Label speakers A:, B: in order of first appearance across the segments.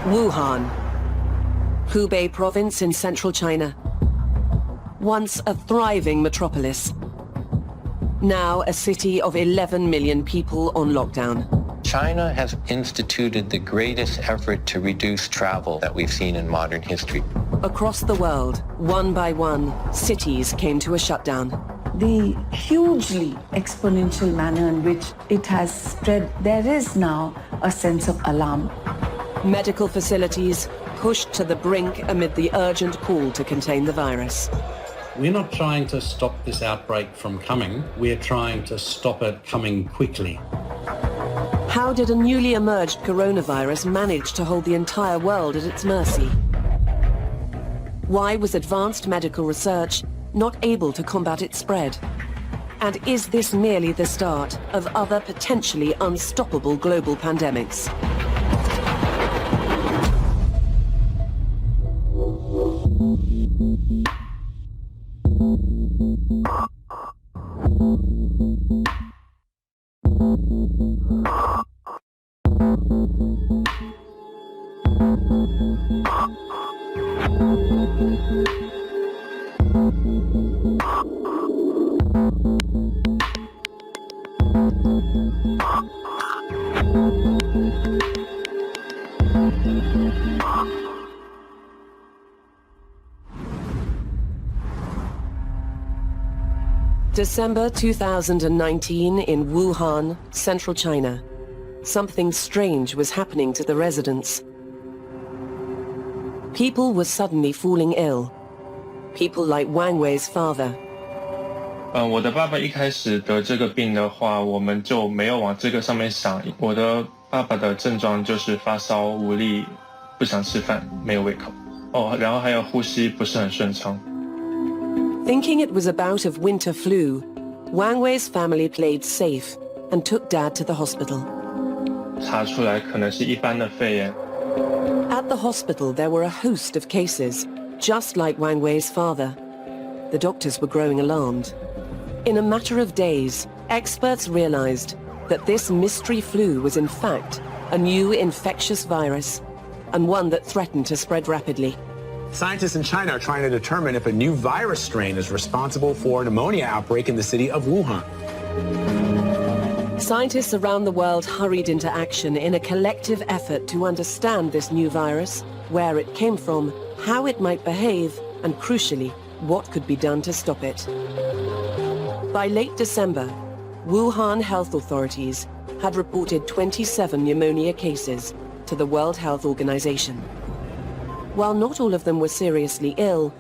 A: Wuhan, Hubei province in central China. Once a thriving metropolis. Now a city of 11 million people on lockdown.
B: China has instituted the greatest effort to reduce travel that we've seen in modern history.
A: Across the world, one by one, cities came to a shutdown.
C: The hugely exponential manner in which it has spread, there is now a sense of alarm.
A: Medical facilities pushed to the brink amid the urgent call to contain the virus.
D: We're not trying to stop this outbreak from coming. We're trying to stop it coming quickly.
A: How did a newly emerged coronavirus manage to hold the entire world at its mercy? Why was advanced medical research not able to combat its spread? And is this merely the start of other potentially unstoppable global pandemics? December 2019 in Wuhan, central China. Something strange was happening to the residents. People were suddenly falling ill. People like Wang Wei's father.
E: 我的爸爸一开始得这个病的话，我们就没有往这个上面想。我的爸爸的症状就是发烧、无力、不想吃饭、没有胃口。然后还有呼吸不是很顺畅。
A: Thinking it was a bout of winter flu, Wang Wei's family played safe and took Dad to the hospital.
E: 查出来可能是一般的肺炎。
A: At the hospital, there were a host of cases, just like Wang Wei's father. The doctors were growing alarmed. In a matter of days, experts realized that this mystery flu was in fact a new infectious virus, and one that threatened to spread rapidly.
F: Scientists in China are trying to determine if a new virus strain is responsible for a pneumonia outbreak in the city of Wuhan.
A: Scientists around the world hurried into action in a collective effort to understand this new virus, where it came from, how it might behave, and crucially, what could be done to stop it. By late December, Wuhan health authorities had reported 27 pneumonia cases to the World Health Organization. While not all of them were seriously ill,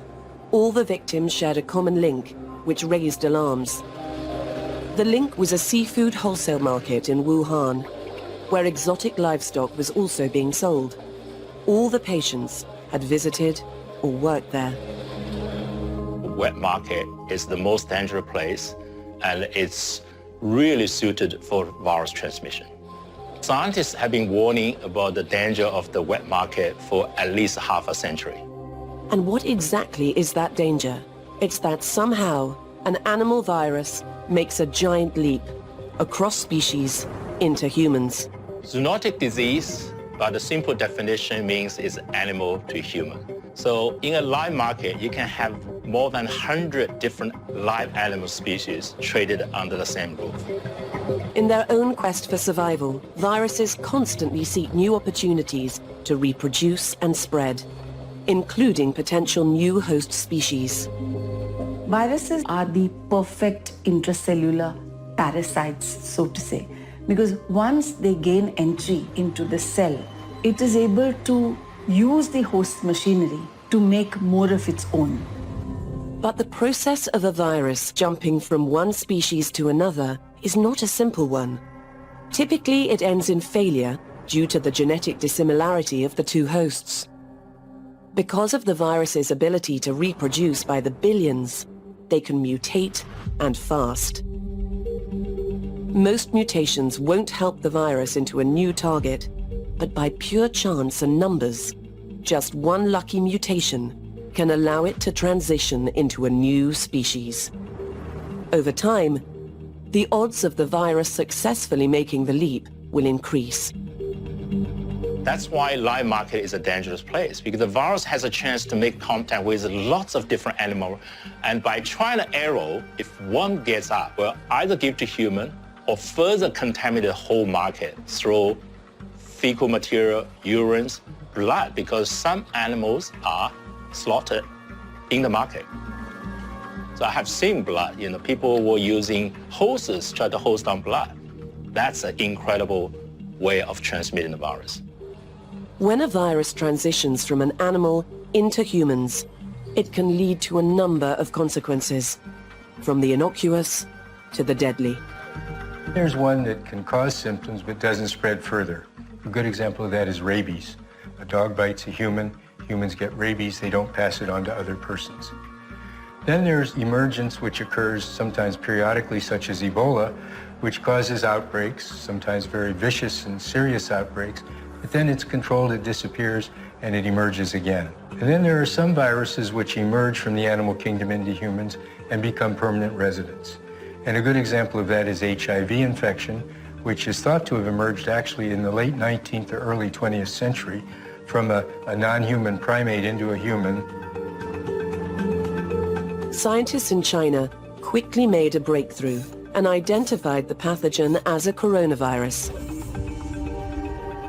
A: all the victims shared a common link, which raised alarms. The link was a seafood wholesale market in Wuhan, where exotic livestock was also being sold. All the patients had visited or worked there.
G: Wet market is the most dangerous place, and it's really suited for virus transmission. Scientists have been warning about the danger of the wet market for at least half a century.
A: And what exactly is that danger? It's that somehow an animal virus makes a giant leap across species into humans.
G: Zoonotic disease, by the simple definition, means it's animal to human. So in a live market, you can have more than 100 different live animal species traded under the same roof.
A: In their own quest for survival, viruses constantly seek new opportunities to reproduce and spread, including potential new host species.
C: Viruses are the perfect intracellular parasites, so to say, because once they gain entry into the cell, it is able to use the host machinery to make more of its own.
A: But the process of a virus jumping from one species to another is not a simple one. Typically, it ends in failure due to the genetic dissimilarity of the two hosts. Because of the virus's ability to reproduce by the billions, they can mutate and fast. Most mutations won't help the virus into a new target, but by pure chance and numbers, just one lucky mutation can allow it to transition into a new species. Over time, the odds of the virus successfully making the leap will increase.
G: That's why live market is a dangerous place, because the virus has a chance to make contact with lots of different animals. And by trial and error, if one gets up, will either give to human or further contaminate the whole market through fecal material, urines, blood, because some animals are slaughtered in the market. So I have seen blood, people were using hoses try to hose down blood. That's an incredible way of transmitting the virus.
A: When a virus transitions from an animal into humans, it can lead to a number of consequences, from the innocuous to the deadly.
H: There's one that can cause symptoms but doesn't spread further. A good example of that is rabies. A dog bites a human, humans get rabies, they don't pass it on to other persons. Then there's emergence, which occurs sometimes periodically, such as Ebola, which causes outbreaks, sometimes very vicious and serious outbreaks, but then it's controlled, it disappears, and it emerges again. And then there are some viruses which emerge from the animal kingdom into humans and become permanent residents. And a good example of that is HIV infection, which is thought to have emerged actually in the late 19th or early 20th century from a non-human primate into a human.
A: Scientists in China quickly made a breakthrough and identified the pathogen as a coronavirus.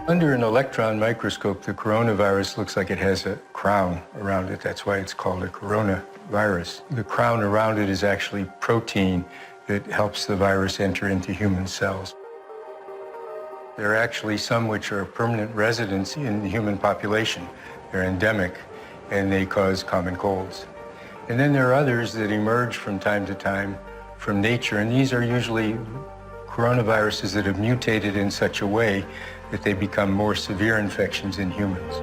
H: Under an electron microscope, the coronavirus looks like it has a crown around it. That's why it's called a coronavirus. The crown around it is actually protein that helps the virus enter into human cells. There are actually some which are permanent residents in the human population. They're endemic, and they cause common colds. And then there are others that emerge from time to time from nature, and these are usually coronaviruses that have mutated in such a way that they become more severe infections in humans.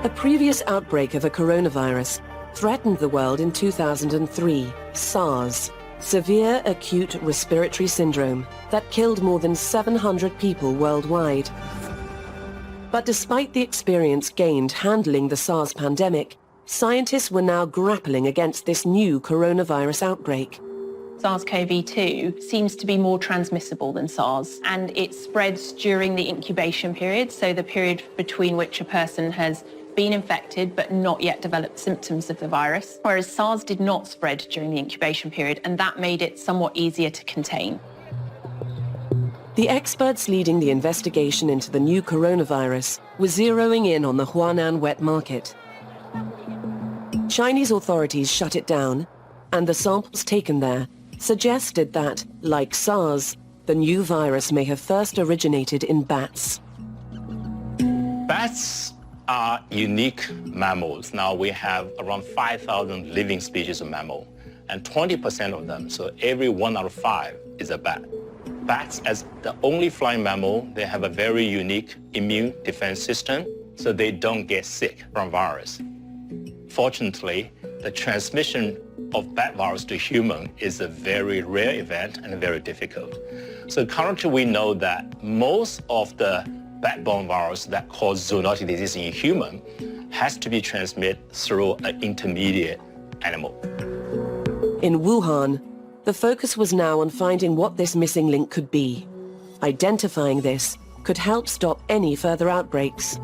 A: A previous outbreak of a coronavirus threatened the world in 2003, SARS, severe acute respiratory syndrome, that killed more than 700 people worldwide. But despite the experience gained handling the SARS pandemic, scientists were now grappling against this new coronavirus outbreak.
I: SARS-CoV-2 seems to be more transmissible than SARS, and it spreads during the incubation period, so the period between which a person has been infected but not yet developed symptoms of the virus, whereas SARS did not spread during the incubation period, and that made it somewhat easier to contain.
A: The experts leading the investigation into the new coronavirus were zeroing in on the Huanan wet market. Chinese authorities shut it down, and the samples taken there suggested that, like SARS, the new virus may have first originated in bats.
G: Bats are unique mammals. Now we have around 5,000 living species of mammal, and 20% of them, so every 1 out of 5, is a bat. Bats, as the only flying mammal, they have a very unique immune defense system, so they don't get sick from virus. Fortunately, the transmission of bat virus to human is a very rare event and very difficult. So currently we know that most of the bat-borne virus that cause zoonotic disease in human has to be transmitted through an intermediate animal.
A: In Wuhan, the focus was now on finding what this missing link could be. Identifying this could help stop any further outbreaks.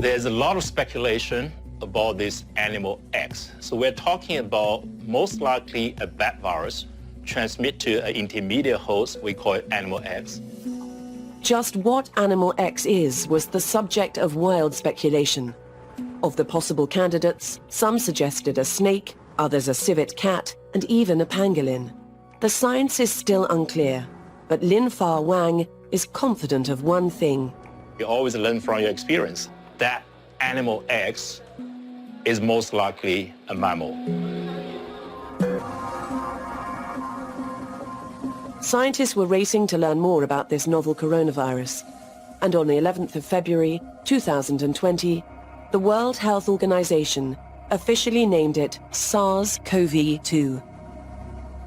G: There's a lot of speculation about this animal X. So we're talking about most likely a bat virus transmit to an intermediate host, we call it animal X.
A: Just what animal X is was the subject of wild speculation. Of the possible candidates, some suggested a snake, others a civet cat, and even a pangolin. The science is still unclear, but Lin Fa Wang is confident of one thing.
G: You always learn from your experience. That animal X is most likely a mammal.
A: Scientists were racing to learn more about this novel coronavirus. And on the 11th of February, 2020, the World Health Organization officially named it SARS-CoV-2.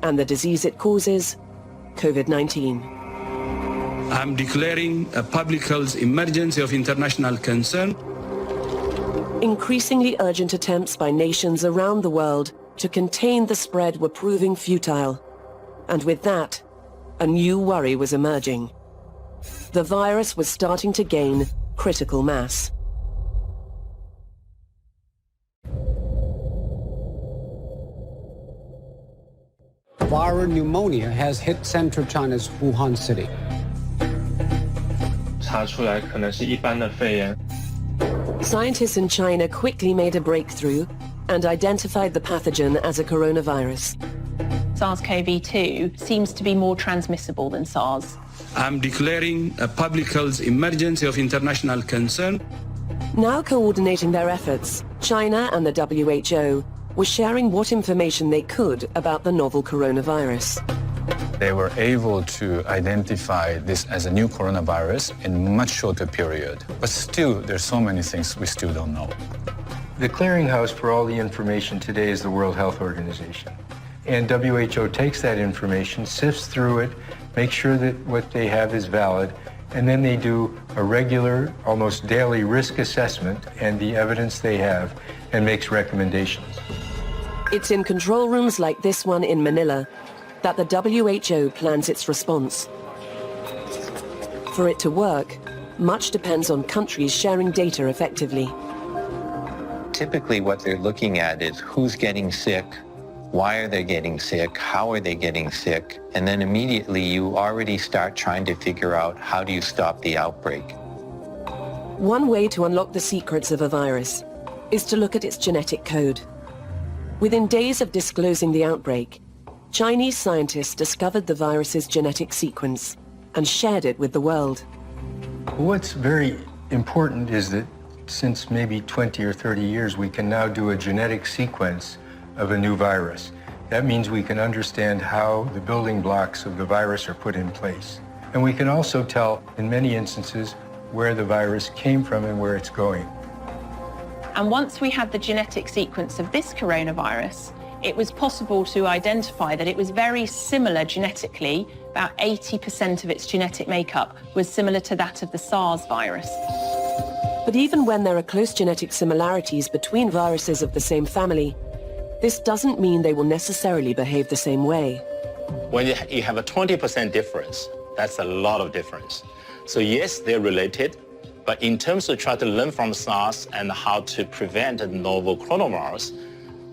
A: And the disease it causes, COVID-19.
J: I'm declaring a public health emergency of international concern.
A: Increasingly urgent attempts by nations around the world to contain the spread were proving futile. And with that, a new worry was emerging. The virus was starting to gain critical mass.
K: Viral pneumonia has hit central China's Wuhan city.
E: 查出来可能是一般的肺炎。
A: Scientists in China quickly made a breakthrough and identified the pathogen as a coronavirus.
I: SARS-CoV-2 seems to be more transmissible than SARS.
J: I'm declaring a public health emergency of international concern.
A: Now coordinating their efforts, China and the WHO were sharing what information they could about the novel coronavirus.
L: They were able to identify this as a new coronavirus in a much shorter period. But still, there's so many things we still don't know.
H: The clearinghouse for all the information today is the World Health Organization. And WHO takes that information, sifts through it, makes sure that what they have is valid, and then they do a regular, almost daily risk assessment and the evidence they have and makes recommendations.
A: It's in control rooms like this one in Manila that the WHO plans its response. For it to work, much depends on countries sharing data effectively.
B: Typically what they're looking at is who's getting sick, why are they getting sick, how are they getting sick, and then immediately you already start trying to figure out how do you stop the outbreak.
A: One way to unlock the secrets of a virus is to look at its genetic code. Within days of disclosing the outbreak, Chinese scientists discovered the virus's genetic sequence and shared it with the world.
H: What's very important is that since maybe 20 or 30 years, we can now do a genetic sequence of a new virus. That means we can understand how the building blocks of the virus are put in place. And we can also tell, in many instances, where the virus came from and where it's going.
I: And once we had the genetic sequence of this coronavirus, it was possible to identify that it was very similar genetically. About 80% of its genetic makeup was similar to that of the SARS virus.
A: But even when there are close genetic similarities between viruses of the same family, this doesn't mean they will necessarily behave the same way.
G: When you have a 20% difference, that's a lot of difference. So yes, they're related, but in terms of trying to learn from SARS and how to prevent the novel coronavirus,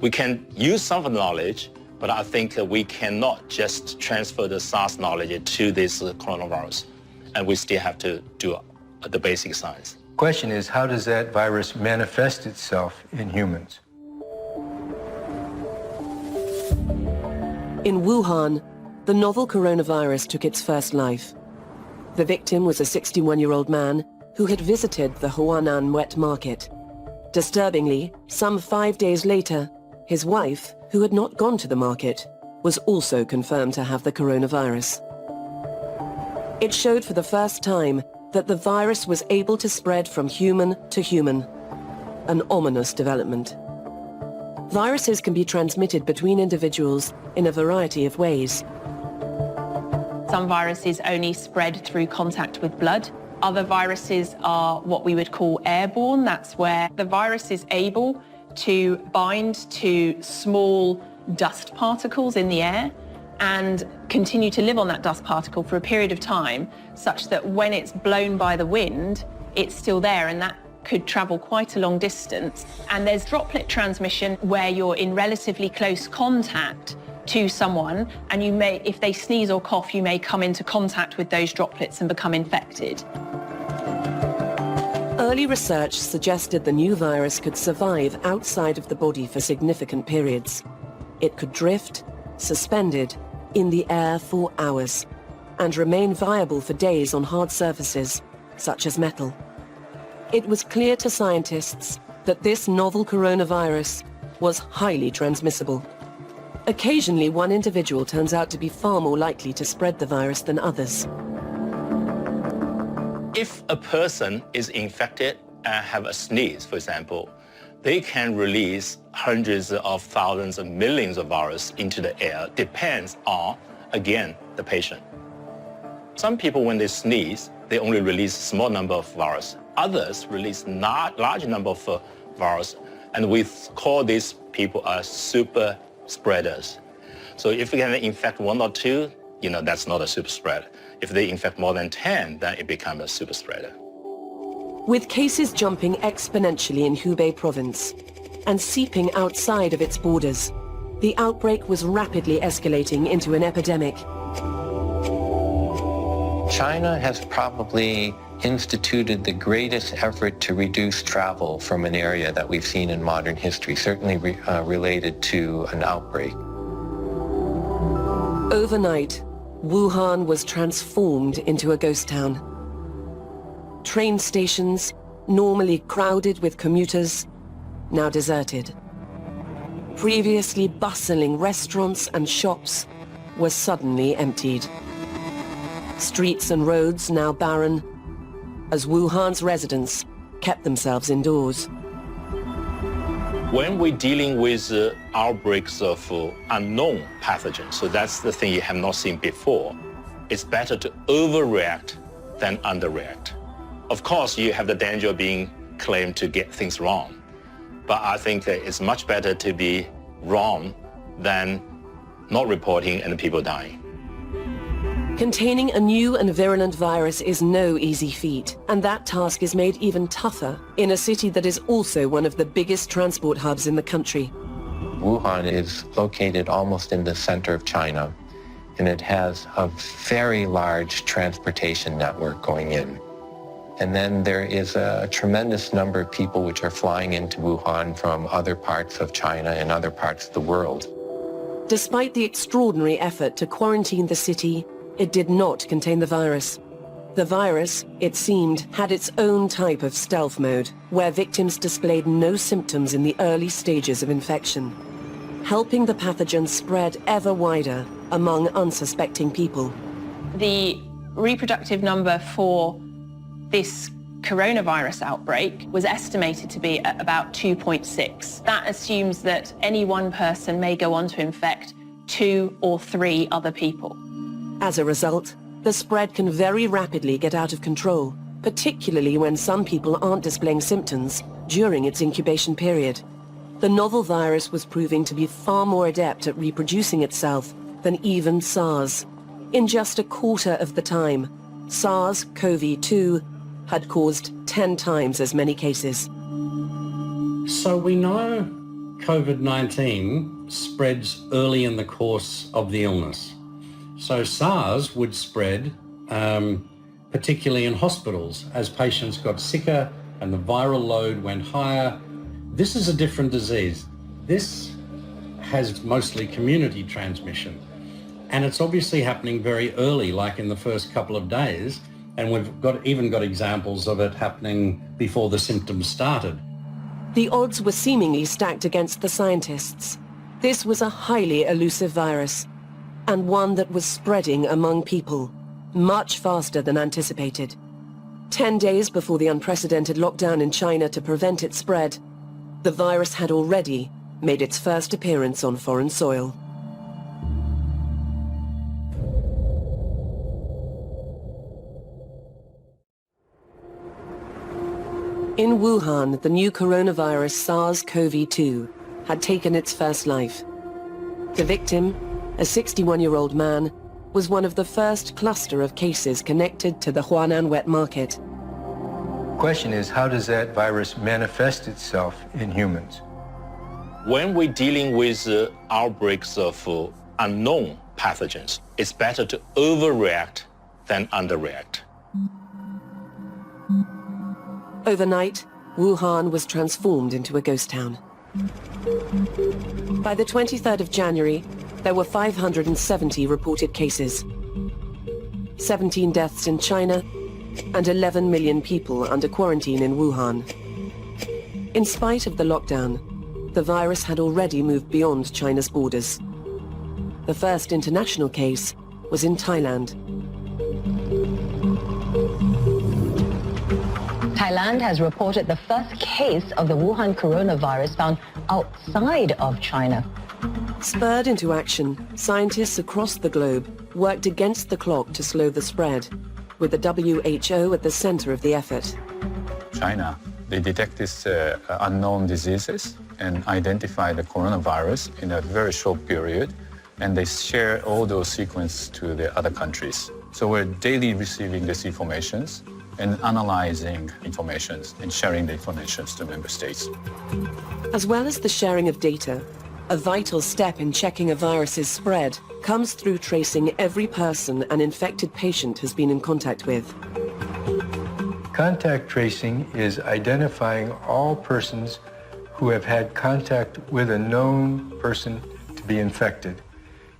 G: we can use some of the knowledge, but I think that we cannot just transfer the SARS knowledge to this coronavirus. And we still have to do the basic science.
H: The question is, how does that virus manifest itself in humans?
A: In Wuhan, the novel coronavirus took its first life. The victim was a 61-year-old man who had visited the Huanan wet market. Disturbingly, some 5 days later, his wife, who had not gone to the market, was also confirmed to have the coronavirus. It showed for the first time that the virus was able to spread from human to human, an ominous development. Viruses can be transmitted between individuals in a variety of ways.
I: Some viruses only spread through contact with blood. Other viruses are what we would call airborne. That's where the virus is able to bind to small dust particles in the air and continue to live on that dust particle for a period of time, such that when it's blown by the wind, it's still there, and that could travel quite a long distance. And there's droplet transmission where you're in relatively close contact to someone, and you may, if they sneeze or cough, you may come into contact with those droplets and become infected.
A: Early research suggested the new virus could survive outside of the body for significant periods. It could drift, suspended, in the air for hours, and remain viable for days on hard surfaces, such as metal. It was clear to scientists that this novel coronavirus was highly transmissible. Occasionally, one individual turns out to be far more likely to spread the virus than others.
G: If a person is infected and have a sneeze, for example, they can release hundreds of thousands of millions of viruses into the air. Depends on, again, the patient. Some people, when they sneeze, they only release a small number of viruses. Others release large number of viruses, and we call these people super spreaders. So if you can infect one or two, that's not a super spreader. If they infect more than 10, then it becomes a super spreader.
A: With cases jumping exponentially in Hubei province and seeping outside of its borders, the outbreak was rapidly escalating into an epidemic.
B: China has probably instituted the greatest effort to reduce travel from an area that we've seen in modern history, certainly related to an outbreak.
A: Overnight, Wuhan was transformed into a ghost town. Train stations, normally crowded with commuters, now deserted. Previously bustling restaurants and shops were suddenly emptied. Streets and roads now barren, as Wuhan's residents kept themselves indoors.
G: When we're dealing with outbreaks of unknown pathogens, so that's the thing you have not seen before, it's better to overreact than underreact. Of course, you have the danger of being claimed to get things wrong, but I think that it's much better to be wrong than not reporting and people dying.
A: Containing a new and virulent virus is no easy feat, and that task is made even tougher in a city that is also one of the biggest transport hubs in the country.
B: Wuhan is located almost in the center of China, and it has a very large transportation network going in. And then there is a tremendous number of people which are flying into Wuhan from other parts of China and other parts of the world.
A: Despite the extraordinary effort to quarantine the city, it did not contain the virus. The virus, it seemed, had its own type of stealth mode, where victims displayed no symptoms in the early stages of infection, helping the pathogen spread ever wider among unsuspecting people.
I: The reproductive number for this coronavirus outbreak was estimated to be at about 2.6. That assumes that any one person may go on to infect 2 or 3 other people.
A: As a result, the spread can very rapidly get out of control, particularly when some people aren't displaying symptoms during its incubation period. The novel virus was proving to be far more adept at reproducing itself than even SARS. In just a quarter of the time, SARS-CoV-2 had caused 10 times as many cases.
D: So we know COVID-19 spreads early in the course of the illness. So SARS would spread particularly in hospitals as patients got sicker and the viral load went higher. This is a different disease. This has mostly community transmission, and it's obviously happening very early, like in the first couple of days, and we've even got examples of it happening before the symptoms started.
A: The odds were seemingly stacked against the scientists. This was a highly elusive virus, and one that was spreading among people much faster than anticipated. 10 days before the unprecedented lockdown in China to prevent its spread, the virus had already made its first appearance on foreign soil. In Wuhan, the new coronavirus SARS-CoV-2 had taken its first life. The victim, a 61-year-old man, was one of the first cluster of cases connected to the Huanan wet market.
H: The question is, how does that virus manifest itself in humans?
G: When we're dealing with outbreaks of unknown pathogens, it's better to overreact than underreact.
A: Overnight, Wuhan was transformed into a ghost town. By the 23rd of January, there were 570 reported cases, 17 deaths in China, and 11 million people under quarantine in Wuhan. In spite of the lockdown, the virus had already moved beyond China's borders. The first international case was in Thailand.
M: Thailand has reported the first case of the Wuhan coronavirus found outside of China.
A: Spurred into action, scientists across the globe worked against the clock to slow the spread, with the WHO at the center of the effort.
L: China, they detect these unknown diseases and identify the coronavirus in a very short period. and they share all those sequences to the other countries. So we're daily receiving these informations and analyzing informations and sharing the informations to member states.
A: As well as the sharing of data, a vital step in checking a virus's spread comes through tracing every person an infected patient has been in contact with.
H: Contact tracing is identifying all persons who have had contact with a known person to be infected,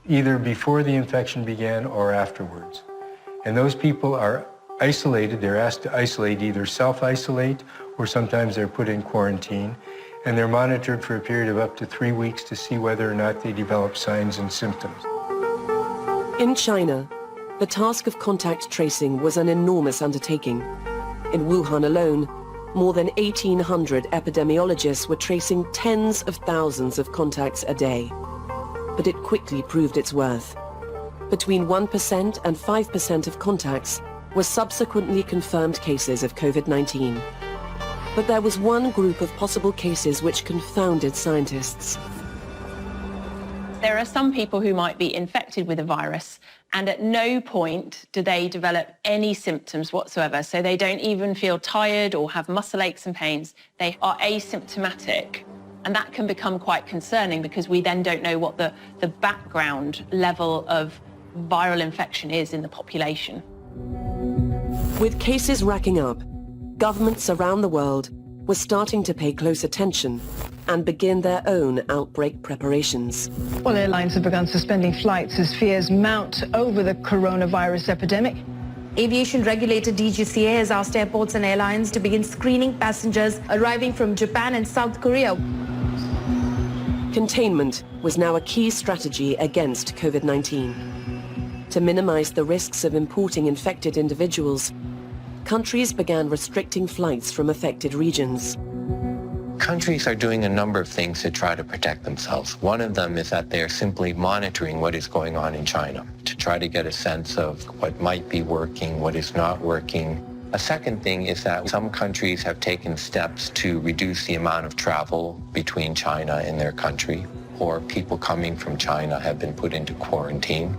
H: either before the infection began or afterwards. And those people are isolated. They're asked to isolate, either self-isolate or sometimes they're put in quarantine, and they're monitored for a period of up to 3 weeks to see whether or not they develop signs and symptoms.
A: In China, the task of contact tracing was an enormous undertaking. In Wuhan alone, more than 1,800 epidemiologists were tracing tens of thousands of contacts a day. But it quickly proved its worth. Between 1% and 5% of contacts were subsequently confirmed cases of COVID-19. But there was one group of possible cases which confounded scientists.
I: There are some people who might be infected with a virus and at no point do they develop any symptoms whatsoever. So they don't even feel tired or have muscle aches and pains. They are asymptomatic. And that can become quite concerning because we then don't know what the background level of viral infection is in the population.
A: With cases racking up, governments around the world were starting to pay close attention and begin their own outbreak preparations.
N: Well, airlines have begun suspending flights as fears mount over the coronavirus epidemic.
O: Aviation regulator DGCA has asked airports and airlines to begin screening passengers arriving from Japan and South Korea.
A: Containment was now a key strategy against COVID-19. To minimize the risks of importing infected individuals, countries began restricting flights from affected regions.
B: Countries are doing a number of things to try to protect themselves. One of them is that they're simply monitoring what is going on in China to try to get a sense of what might be working, what is not working. A second thing is that some countries have taken steps to reduce the amount of travel between China and their country, or people coming from China have been put into quarantine.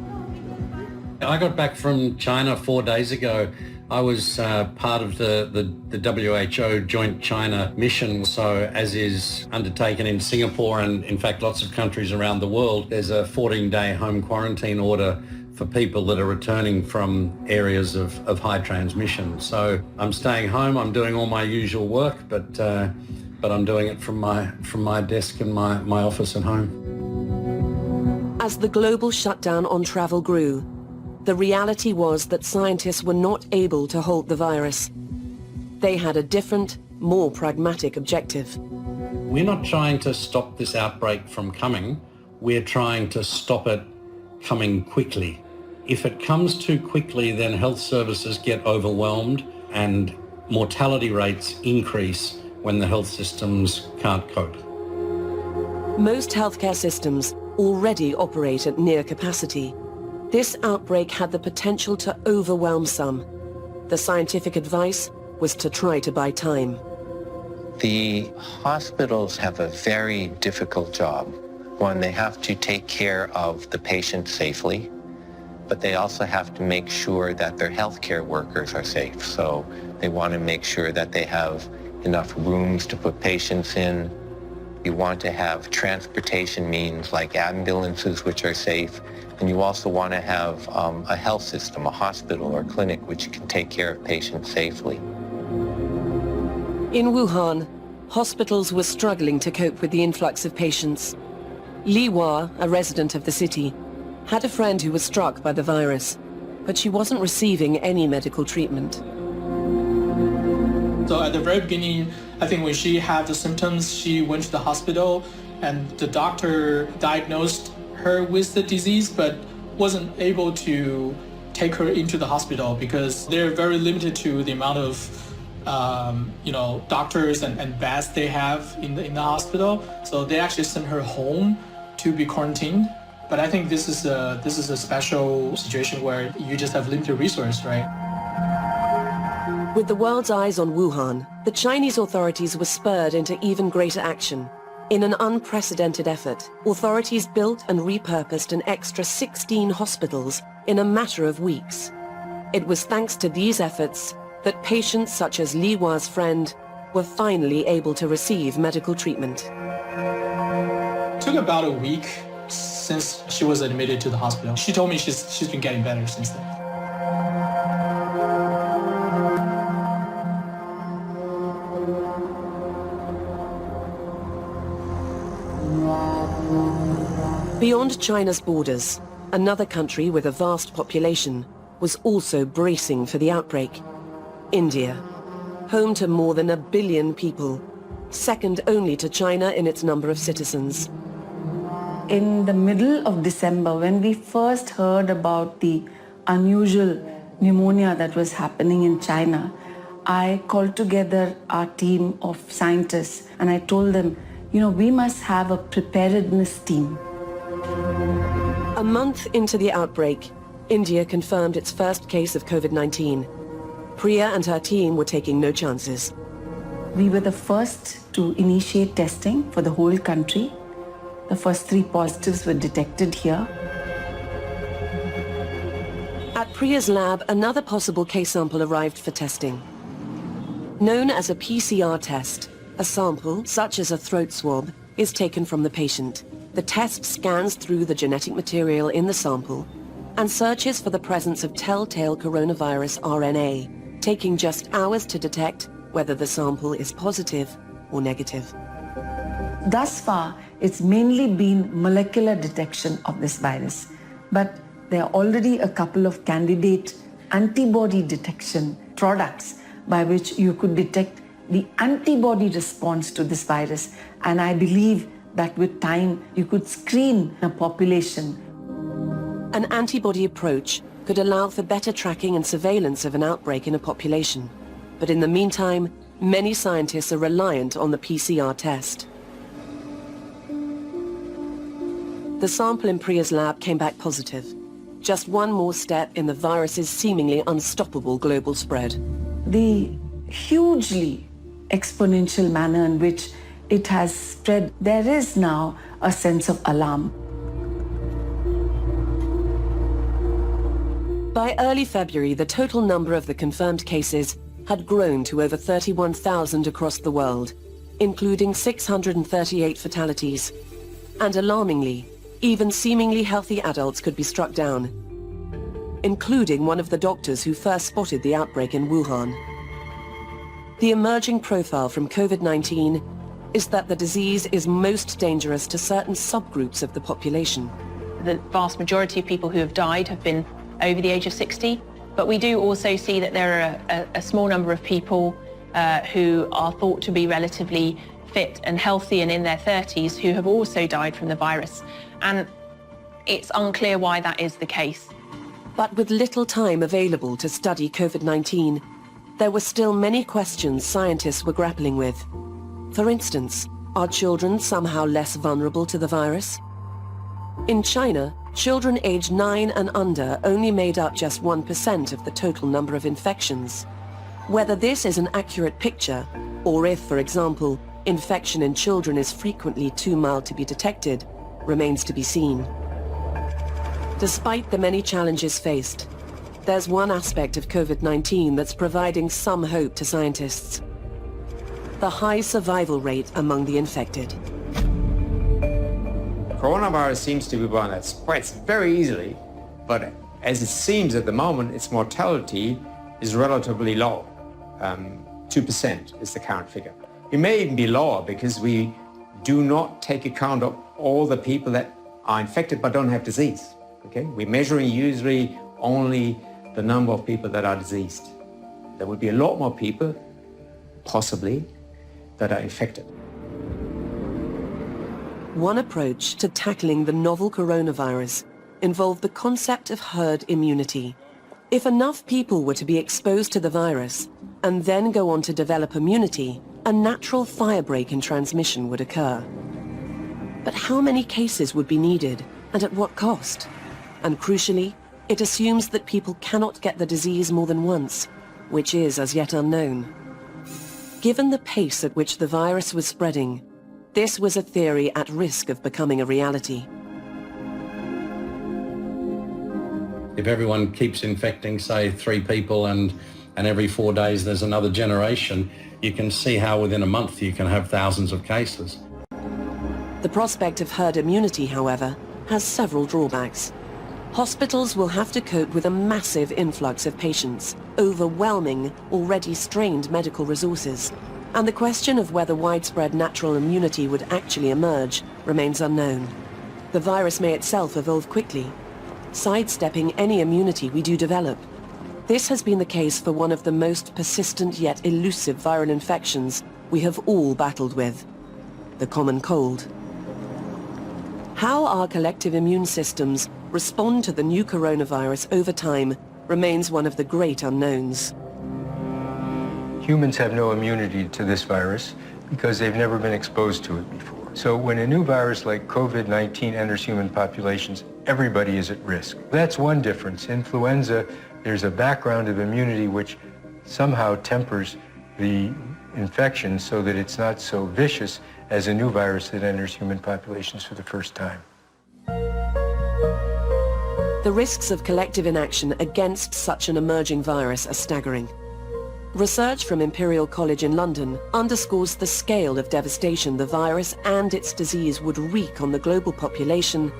D: I got back from China 4 days ago. I was part of the WHO Joint China mission, so as is undertaken in Singapore and in fact lots of countries around the world, there's a 14-day home quarantine order for people that are returning from areas of high transmission. So I'm staying home, I'm doing all my usual work, but I'm doing it from my desk and my office at home.
A: As the global shutdown on travel grew, the reality was that scientists were not able to halt the virus. They had a different, more pragmatic objective.
D: We're not trying to stop this outbreak from coming. We're trying to stop it coming quickly. If it comes too quickly, then health services get overwhelmed and mortality rates increase when the health systems can't cope.
A: Most healthcare systems already operate at near capacity. This outbreak had the potential to overwhelm some. The scientific advice was to try to buy time.
B: The hospitals have a very difficult job. One, they have to take care of the patient safely, but they also have to make sure that their healthcare workers are safe. So they want to make sure that they have enough rooms to put patients in. You want to have transportation means like ambulances which are safe. And you also want to have a health system, a hospital or clinic, which can take care of patients safely.
A: In Wuhan, hospitals were struggling to cope with the influx of patients. Li Hua, a resident of the city, had a friend who was struck by the virus, but she wasn't receiving any medical treatment.
P: So at the very beginning, I think when she had the symptoms, she went to the hospital and the doctor diagnosed her with the disease, but wasn't able to take her into the hospital because they're very limited to the amount of doctors and beds they have in the hospital. So they actually sent her home to be quarantined. But I think this is a special situation where you just have limited resources, right?
A: With the world's eyes on Wuhan, the Chinese authorities were spurred into even greater action. In an unprecedented effort, authorities built and repurposed an extra 16 hospitals in a matter of weeks. It was thanks to these efforts that patients such as Li Hua's friend were finally able to receive medical treatment.
P: It took about a week since she was admitted to the hospital. She told me she's been getting better since then.
A: Beyond China's borders, another country with a vast population was also bracing for the outbreak. India, home to more than 1 billion people, second only to China in its number of citizens.
C: In the middle of December, when we first heard about the unusual pneumonia that was happening in China, I called together our team of scientists and I told them, we must have a preparedness team.
A: A month into the outbreak, India confirmed its first case of COVID-19. Priya and her team were taking no chances.
C: We were the first to initiate testing for the whole country. The first 3 positives were detected here.
A: At Priya's lab, another possible case sample arrived for testing. Known as a PCR test, a sample, such as a throat swab, is taken from the patient. The test scans through the genetic material in the sample and searches for the presence of telltale coronavirus RNA, taking just hours to detect whether the sample is positive or negative.
C: Thus far, it's mainly been molecular detection of this virus, but there are already a couple of candidate antibody detection products by which you could detect the antibody response to this virus, and I believe that with time you could screen a population.
A: An antibody approach could allow for better tracking and surveillance of an outbreak in a population. But in the meantime, many scientists are reliant on the PCR test. The sample in Priya's lab came back positive. Just one more step in the virus's seemingly unstoppable global spread.
C: The hugely exponential manner in which it has spread, there is now a sense of alarm.
A: By early February, the total number of the confirmed cases had grown to over 31,000 across the world, including 638 fatalities. And alarmingly, even seemingly healthy adults could be struck down, including one of the doctors who first spotted the outbreak in Wuhan. The emerging profile from COVID-19 is that the disease is most dangerous to certain subgroups of the population.
I: The vast majority of people who have died have been over the age of 60, but we do also see that there are a small number of people who are thought to be relatively fit and healthy and in their 30s who have also died from the virus. And it's unclear why that is the case.
A: But with little time available to study COVID-19, there were still many questions scientists were grappling with. For instance, are children somehow less vulnerable to the virus? In China, children aged 9 and under only made up just 1% of the total number of infections. Whether this is an accurate picture, or if, for example, infection in children is frequently too mild to be detected, remains to be seen. Despite the many challenges faced, there's one aspect of COVID-19 that's providing some hope to scientists: the high survival rate among the infected.
Q: Coronavirus seems to be one that spreads very easily, but as it seems at the moment, its mortality is relatively low. 2% is the current figure. It may even be lower because we do not take account of all the people that are infected but don't have disease. Okay? We're measuring usually only the number of people that are diseased. There would be a lot more people, possibly, that are infected.
A: One approach to tackling the novel coronavirus involved the concept of herd immunity. If enough people were to be exposed to the virus and then go on to develop immunity, a natural firebreak in transmission would occur. But how many cases would be needed, and at what cost? And crucially, it assumes that people cannot get the disease more than once, which is as yet unknown. Given the pace at which the virus was spreading, This was a theory at risk of becoming a reality.
D: If everyone keeps infecting, say, 3 people and every 4 days there's another generation, you can see how within a month you can have thousands of cases.
A: The prospect of herd immunity, however, has several drawbacks. Hospitals will have to cope with a massive influx of patients, overwhelming already strained medical resources, and the question of whether widespread natural immunity would actually emerge remains unknown. The virus may itself evolve quickly, sidestepping any immunity we do develop. This has been the case for one of the most persistent yet elusive viral infections we have all battled with, the common cold. How our collective immune systems respond to the new coronavirus over time remains one of the great unknowns.
H: Humans have no immunity to this virus because they've never been exposed to it before. So when a new virus like COVID-19 enters human populations, everybody is at risk. That's one difference. Influenza, there's a background of immunity which somehow tempers the infection so that it's not so vicious as a new virus that enters human populations for the first time.
A: The risks of collective inaction against such an emerging virus are staggering. Research from Imperial College in London underscores the scale of devastation the virus and its disease would wreak on the global population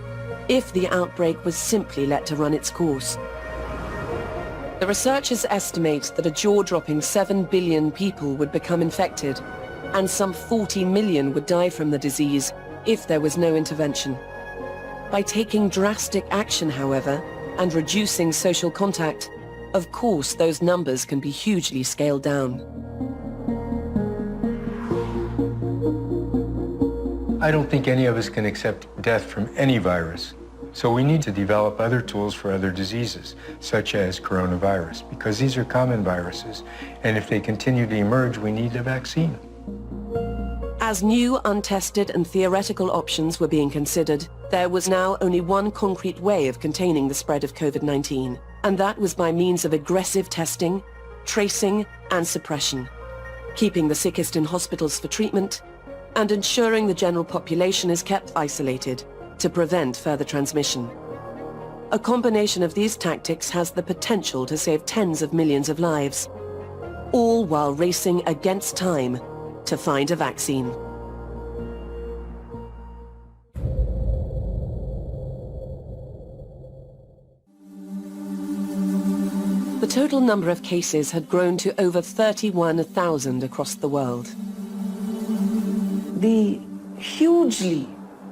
A: if the outbreak was simply let to run its course. The researchers estimate that a jaw-dropping 7 billion people would become infected, and some 40 million would die from the disease if there was no intervention. By taking drastic action, however, and reducing social contact, of course those numbers can be hugely scaled down.
H: I don't think any of us can accept death from any virus. So we need to develop other tools for other diseases, such as coronavirus, because these are common viruses. And if they continue to emerge, we need a vaccine.
A: As new, untested and theoretical options were being considered, there was now only one concrete way of containing the spread of COVID-19, and that was by means of aggressive testing, tracing and suppression, keeping the sickest in hospitals for treatment, and ensuring the general population is kept isolated to prevent further transmission. A combination of these tactics has the potential to save tens of millions of lives, all while racing against time to find a vaccine. The total number of cases had grown to over 31,000 across the world.
C: The hugely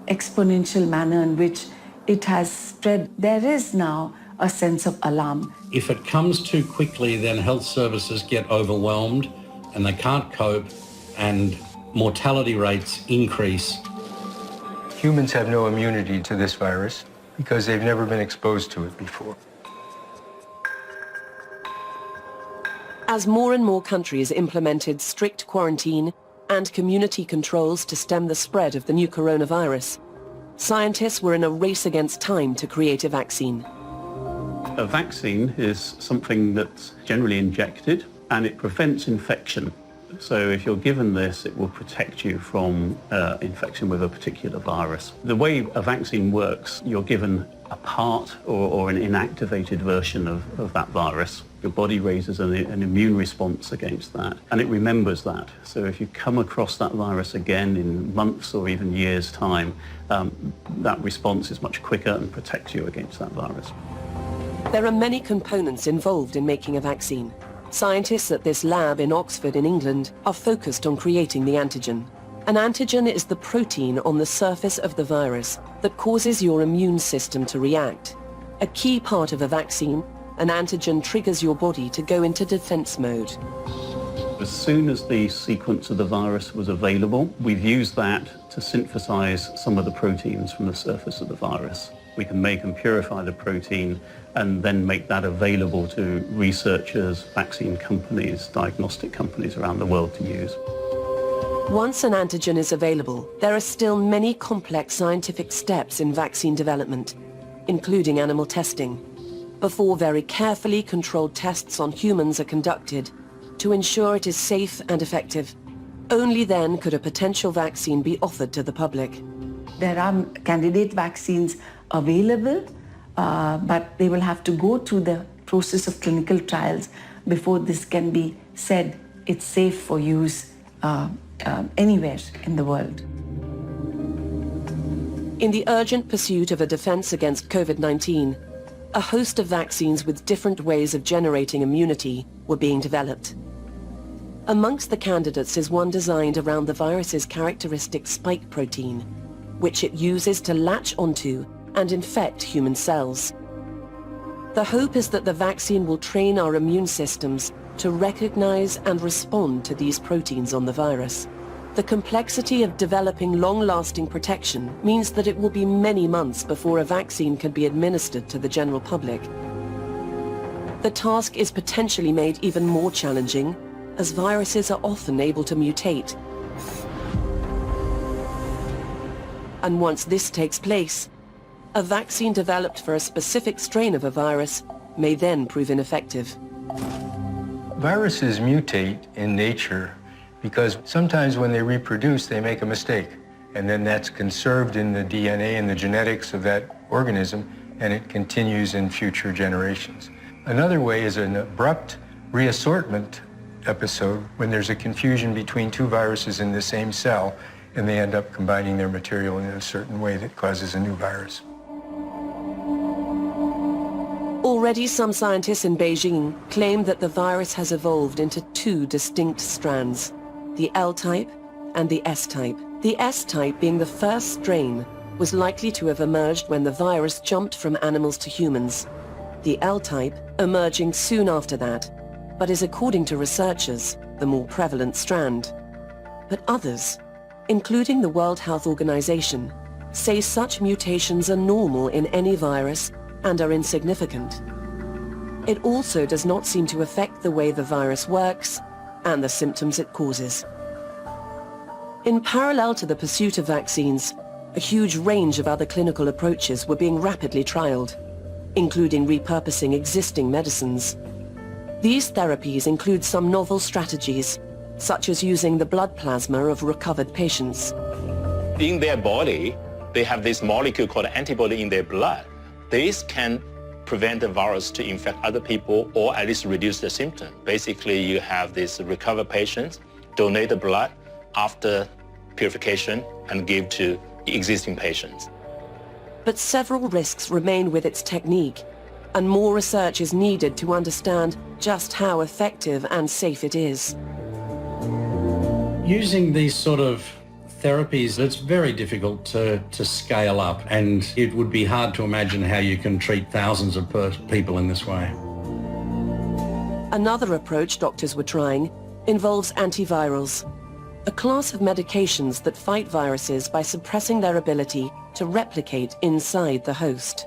C: exponential manner in which it has spread, there is now a sense of alarm.
D: If it comes too quickly, then health services get overwhelmed and they can't cope, and mortality rates increase.
H: Humans have no immunity to this virus because they've never been exposed to it before.
A: As more and more countries implemented strict quarantine and community controls to stem the spread of the new coronavirus, scientists were in a race against time to create a vaccine.
R: A vaccine is something that's generally injected and it prevents infection. So if you're given this, it will protect you from infection with a particular virus. The way a vaccine works, you're given a part or an inactivated version of that virus. Your body raises an immune response against that, and it remembers that. So if you come across that virus again in months or even years' time, that response is much quicker and protects you against that virus.
A: There are many components involved in making a vaccine. Scientists at this lab in Oxford in England are focused on creating the antigen. An antigen is the protein on the surface of the virus that causes your immune system to react. A key part of a vaccine, an antigen triggers your body to go into defense mode.
R: As soon as the sequence of the virus was available, we've used that to synthesize some of the proteins from the surface of the virus. We can make and purify the protein and then make that available to researchers, vaccine companies, diagnostic companies around the world to use.
A: Once an antigen is available, there are still many complex scientific steps in vaccine development, including animal testing, before very carefully controlled tests on humans are conducted to ensure it is safe and effective. Only then could a potential vaccine be offered to the public.
C: There are candidate vaccines available, but they will have to go through the process of clinical trials before this can be said it's safe for use anywhere in the world.
A: In the urgent pursuit of a defense against COVID-19, a host of vaccines with different ways of generating immunity were being developed. Amongst the candidates is one designed around the virus's characteristic spike protein, which it uses to latch onto and infect human cells. The hope is that the vaccine will train our immune systems to recognize and respond to these proteins on the virus. The complexity of developing long-lasting protection means that it will be many months before a vaccine can be administered to the general public. The task is potentially made even more challenging, as viruses are often able to mutate. And once this takes place, a vaccine developed for a specific strain of a virus may then prove ineffective.
H: Viruses mutate in nature because sometimes when they reproduce, they make a mistake. And then that's conserved in the DNA and the genetics of that organism, and it continues in future generations. Another way is an abrupt reassortment episode when there's a confusion between two viruses in the same cell, and they end up combining their material in a certain way that causes a new virus.
A: Already some scientists in Beijing claim that the virus has evolved into two distinct strands, the L-type and the S-type. The S-type, being the first strain, was likely to have emerged when the virus jumped from animals to humans. The L-type emerging soon after that, but is, according to researchers, the more prevalent strand. But others, including the World Health Organization, say such mutations are normal in any virus and are insignificant. It also does not seem to affect the way the virus works and the symptoms it causes. In parallel to the pursuit of vaccines, a huge range of other clinical approaches were being rapidly trialed, including repurposing existing medicines. These therapies include some novel strategies, such as using the blood plasma of recovered patients.
G: In their body, they have this molecule called antibody in their blood. This can prevent the virus to infect other people or at least reduce the symptom. Basically, you have these recovered patients donate the blood after purification and give to existing patients.
A: But several risks remain with its technique, and more research is needed to understand just how effective and safe it is.
D: Using these sort of therapies, it's very difficult to scale up, and it would be hard to imagine how you can treat thousands of people in this way.
A: Another approach doctors were trying involves antivirals, a class of medications that fight viruses by suppressing their ability to replicate inside the host.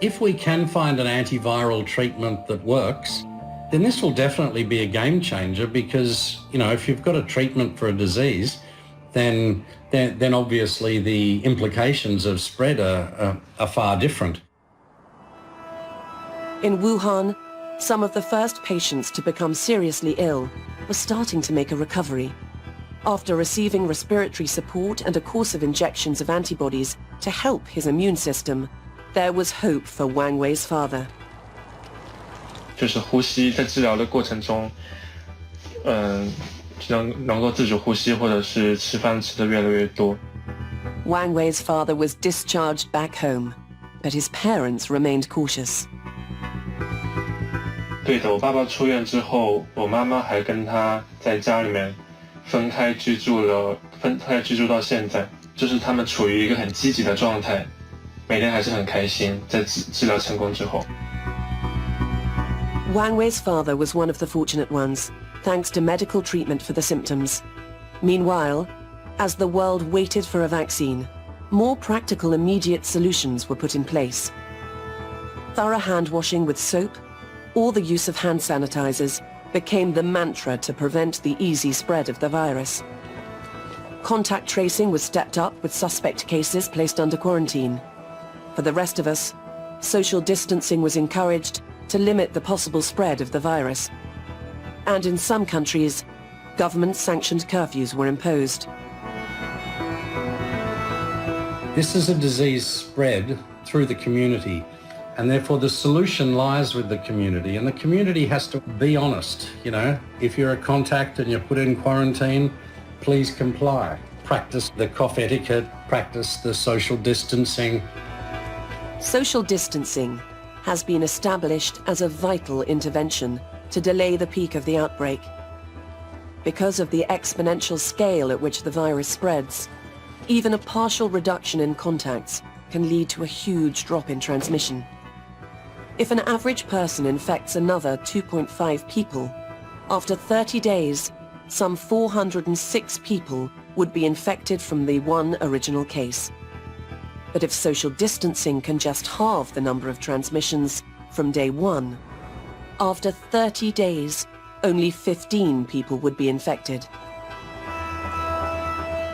D: If we can find an antiviral treatment that works, then this will definitely be a game changer, because, you know, if you've got a treatment for a disease, then obviously the implications of spread are far different.
A: In Wuhan, some of the first patients to become seriously ill were starting to make a recovery. After receiving respiratory support and a course of injections of antibodies to help his immune system, there was hope for Wang Wei's father.
E: 就是呼吸在治疗的过程中，能够自主呼吸，或者是吃饭吃得越来越多。
A: Wang Wei's father was discharged back home, but his parents remained cautious.
E: 对的，我爸爸出院之后，我妈妈还跟他在家里面分开居住到现在，就是他们处于一个很积极的状态，每天还是很开心，在治疗成功之后。
A: Wang Wei's father was one of the fortunate ones, thanks to medical treatment for the symptoms. Meanwhile, as the world waited for a vaccine, more practical immediate solutions were put in place. Thorough hand washing with soap, or the use of hand sanitizers, became the mantra to prevent the easy spread of the virus. Contact tracing was stepped up, with suspect cases placed under quarantine. For the rest of us, social distancing was encouraged to limit the possible spread of the virus. And in some countries, Government-sanctioned curfews were imposed.
D: This is a disease spread through the community, and therefore the solution lies with the community, and the community has to be honest. You know, if you're a contact and you're put in quarantine, please comply. Practice the cough etiquette, practice the social distancing.
A: Social distancing has been established as a vital intervention to delay the peak of the outbreak. Because of the exponential scale at which the virus spreads, even a partial reduction in contacts can lead to a huge drop in transmission. If an average person infects another 2.5 people, after 30 days, some 406 people would be infected from the one original case. But if social distancing can just halve the number of transmissions from day one, after 30 days, only 15 people would be infected.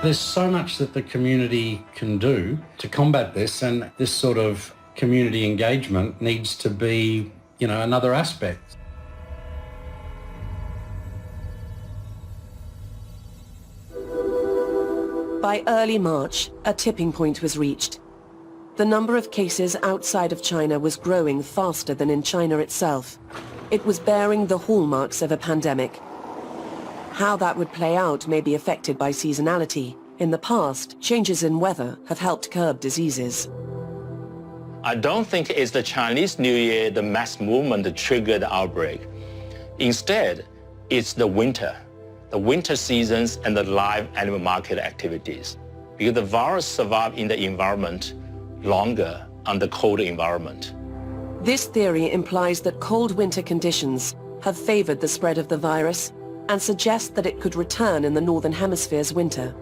D: There's so much that the community can do to combat this, and this sort of community engagement needs to be, you know, another aspect.
A: By early March, a tipping point was reached. The number of cases outside of China was growing faster than in China itself. It was bearing the hallmarks of a pandemic. How that would play out may be affected by seasonality. In the past, changes in weather have helped curb diseases.
G: I don't think it's the Chinese New Year, the mass movement that triggered the outbreak. Instead, it's the winter seasons and the live animal market activities. Because the virus survives in the environment longer under cold environment.
A: This theory implies that cold winter conditions have favored the spread of the virus and suggests that it could return in the Northern Hemisphere's winter.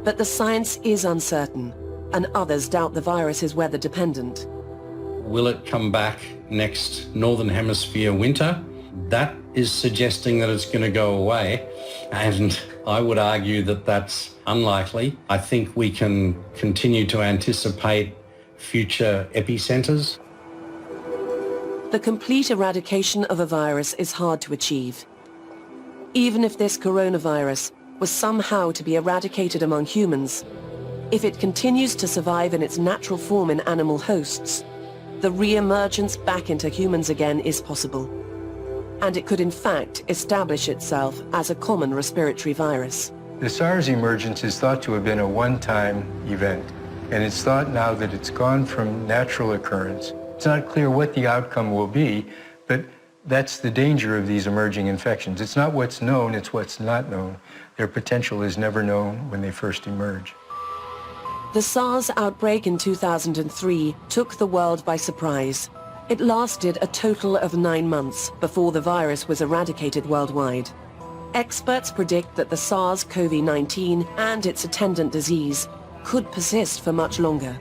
A: But the science is uncertain, and others doubt the virus is weather dependent.
D: Will it come back next Northern Hemisphere winter? That is suggesting that it's going to go away, and I would argue that that's unlikely. I think we can continue to anticipate future epicenters.
A: The complete eradication of a virus is hard to achieve. Even if this coronavirus was somehow to be eradicated among humans, if it continues to survive in its natural form in animal hosts, the re-emergence back into humans again is possible. And it could in fact establish itself as a common respiratory virus.
H: The SARS emergence is thought to have been a one-time event, and it's thought now that it's gone from natural occurrence. It's not clear what the outcome will be, but that's the danger of these emerging infections. It's not what's known, it's what's not known. Their potential is never known when they first emerge.
A: The SARS outbreak in 2003 took the world by surprise. It lasted a total of 9 months before the virus was eradicated worldwide. Experts predict that the SARS-CoV-19 and its attendant disease could persist for much longer.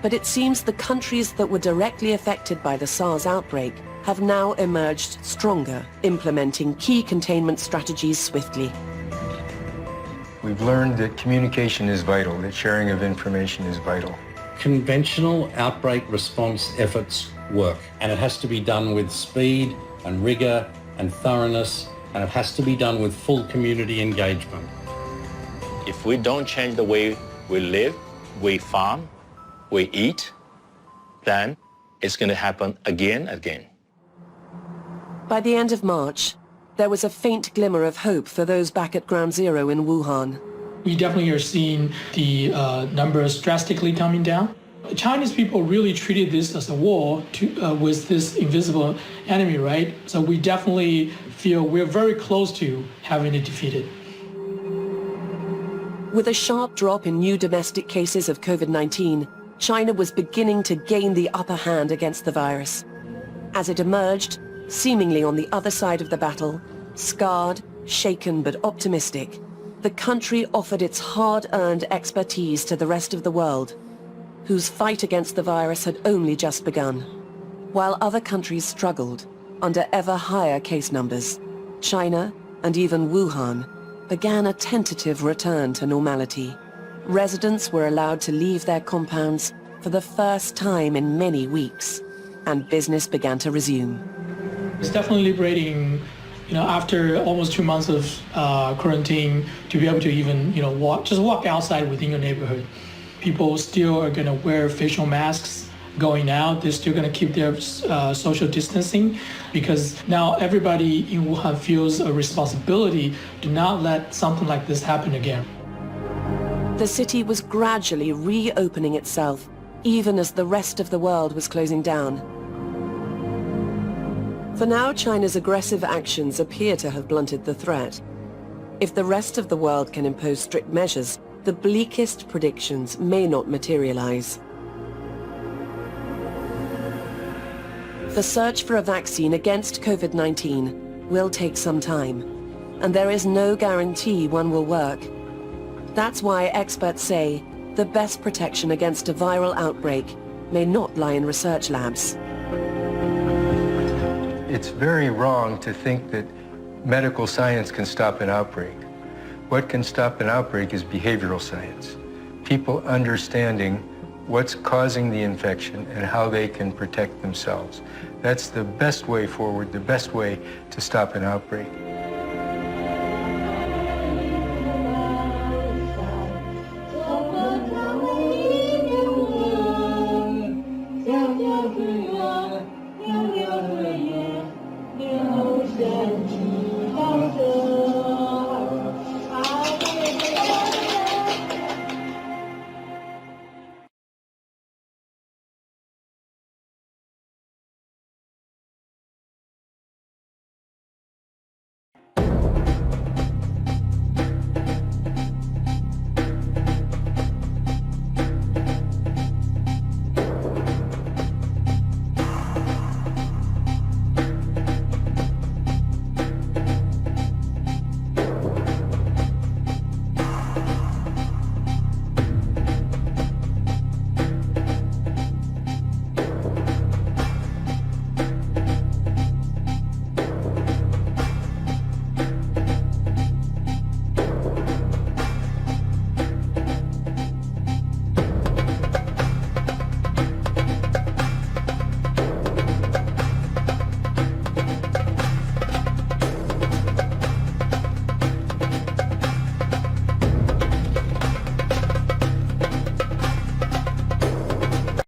A: But it seems the countries that were directly affected by the SARS outbreak have now emerged stronger, implementing key containment strategies swiftly.
H: We've learned that communication is vital, that sharing of information is vital.
D: Conventional outbreak response efforts work, and it has to be done with speed and rigor and thoroughness, and it has to be done with full community engagement.
G: If we don't change the way we live, we farm, we eat, then it's going to happen again and again.
A: By the end of March, there was a faint glimmer of hope for those back at Ground Zero in Wuhan.
P: We definitely are seeing the numbers drastically coming down. Chinese people really treated this as a war with this invisible enemy, right? So we definitely feel we're very close to having it defeated.
A: With a sharp drop in new domestic cases of COVID-19, China was beginning to gain the upper hand against the virus. As it emerged, seemingly on the other side of the battle, scarred, shaken but optimistic, the country offered its hard-earned expertise to the rest of the world, whose fight against the virus had only just begun. While other countries struggled under ever higher case numbers, China, and even Wuhan, began a tentative return to normality. Residents were allowed to leave their compounds for the first time in many weeks, and business began to resume.
P: It's definitely liberating after almost 2 months of quarantine, to be able to even, walk outside within your neighborhood. People still are going to wear facial masks going out. They're still going to keep their social distancing, because now everybody in Wuhan feels a responsibility to not let something like this happen again.
A: The city was gradually reopening itself, even as the rest of the world was closing down. For now, China's aggressive actions appear to have blunted the threat. If the rest of the world can impose strict measures, the bleakest predictions may not materialize. The search for a vaccine against COVID-19 will take some time, and there is no guarantee one will work. That's why experts say the best protection against a viral outbreak may not lie in research labs.
H: It's very wrong to think that medical science can stop an outbreak. What can stop an outbreak is behavioral science. People understanding what's causing the infection and how they can protect themselves. That's the best way forward, the best way to stop an outbreak.